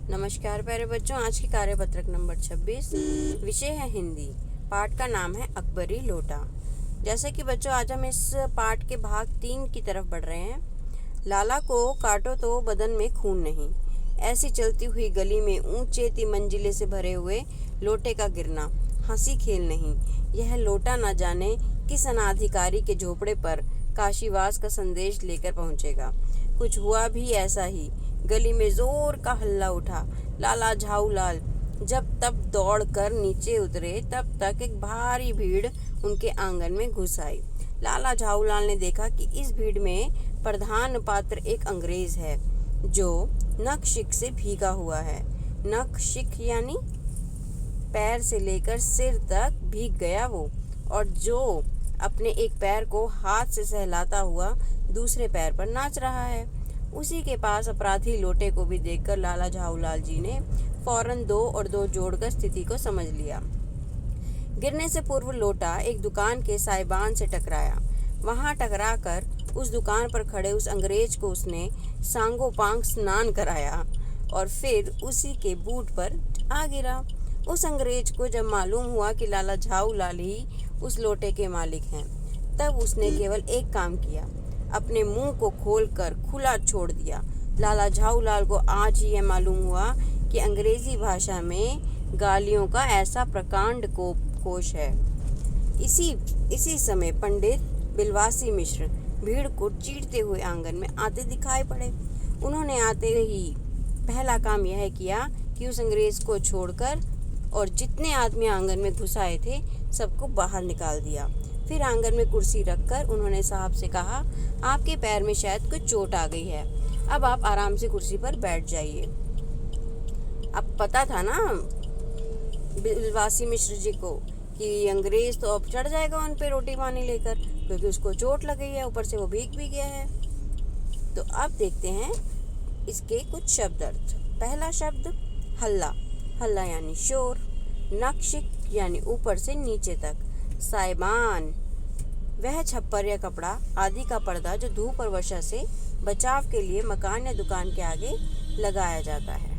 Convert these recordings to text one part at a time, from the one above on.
नमस्कार प्यारे बच्चों, आज की कार्यपत्रक नंबर 26 विषय है हिंदी। पाठ का नाम है अकबरी लोटा। जैसे कि बच्चों, आज हम इस पाठ के भाग 3 की तरफ बढ़ रहे हैं। लाला को काटो तो बदन में खून नहीं, ऐसी चलती हुई गली में ऊंचे मंजिले से भरे हुए लोटे का गिरना हंसी खेल नहीं। यह लोटा न जाने किस अनाधिकारी के झोपड़े पर काशीवास का संदेश लेकर पहुंचेगा। कुछ हुआ भी ऐसा ही। गली में जोर का हल्ला उठा। लाला झाऊलाल जब तब दौड़कर नीचे उतरे, तब तक एक भारी भीड़ उनके आंगन में घुस आई। लाला झाऊलाल ने देखा कि इस भीड़ में प्रधान पात्र एक अंग्रेज है जो नख शिक से भीगा हुआ है। नख शिक यानी पैर से लेकर सिर तक भीग गया वो, और जो अपने एक पैर को हाथ से सहलाता हुआ दूसरे पैर पर नाच रहा है। उसी के पास अपराधी लोटे को भी देखकर लाला झाऊलाल जी ने फौरन 2 और 2 जोड़कर स्थिति को समझ लिया। गिरने से पूर्व लोटा एक दुकान के साइबान से टकराया। वहां टकराकर उस दुकान पर खड़े उस अंग्रेज को उसने सांगोपांग स्नान कराया और फिर उसी के बूट पर आ गिरा। उस अंग्रेज को जब मालूम हुआ कि लाला झाऊलाल ही उस लोटे के मालिक हैं, तब उसने केवल एक काम किया, अपने मुंह को खोलकर खुला छोड़ दिया। लाला झाऊलाल को आज ही यह मालूम हुआ कि अंग्रेजी भाषा में गालियों का ऐसा प्रकांड कोश है। इसी समय पंडित बिलवासी मिश्र भीड़ को चीरते हुए आंगन में आते दिखाई पड़े। उन्होंने आते ही पहला काम यह किया कि उस अंग्रेज को छोड़कर और जितने आदमी आंगन में घुस आए थे सबको बाहर निकाल दिया। फिर आंगन में कुर्सी रखकर उन्होंने साहब से कहा, आपके पैर में शायद कुछ चोट आ गई है, अब आप आराम से कुर्सी पर बैठ जाइए। अब पता था ना बिलवासी मिश्र जी को कि अंग्रेज तो अब चढ़ जाएगा उन पे रोटी पानी लेकर, क्योंकि उसको चोट लग गई है, ऊपर से वो भीग भी गया है। तो अब देखते हैं इसके कुछ शब्द अर्थ। पहला शब्द हल्ला। हल्ला यानी शोर। नक्शिक यानी ऊपर से नीचे तक। साइबान वह छप्पर या कपड़ा आदि का पर्दा जो धूप और वर्षा से बचाव के लिए मकान या दुकान के आगे लगाया जाता है।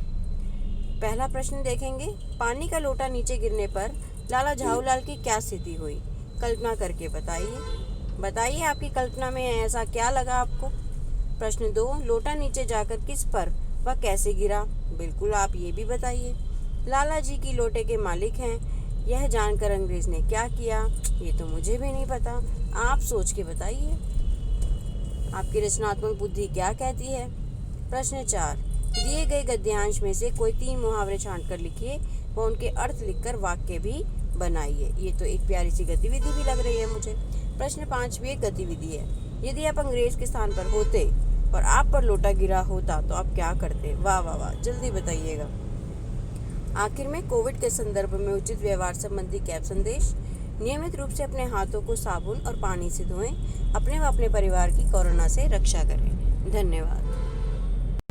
पहला प्रश्न देखेंगे, पानी का लोटा नीचे गिरने पर लाला झाऊलाल की क्या स्थिति हुई? कल्पना करके बताइए आपकी कल्पना में ऐसा क्या लगा आपको। प्रश्न 2, लोटा नीचे जाकर किस पर वह कैसे गिरा? बिल्कुल आप ये भी बताइए। लाला जी की लोटे के मालिक हैं, यह जानकर अंग्रेज ने क्या किया? ये तो मुझे भी नहीं पता, आप सोच के बताइए। आपकी रचनात्मक बुद्धि क्या कहती है? प्रश्न 4, दिए गए गद्यांश में से कोई 3 मुहावरे छांट कर लिखिए व उनके अर्थ लिखकर वाक्य भी बनाइए। ये तो एक प्यारी सी गतिविधि भी लग रही है मुझे। प्रश्न 5 भी एक गतिविधि है। यदि आप अंग्रेज के स्थान पर होते और आप पर लोटा गिरा होता तो आप क्या करते? वाह वाह वाह, जल्दी बताइएगा। आखिर में कोविड के संदर्भ में उचित व्यवहार संबंधी कैब संदेश। नियमित रूप से अपने हाथों को साबुन और पानी से धोएं। अपने व अपने परिवार की कोरोना से रक्षा करें। धन्यवाद।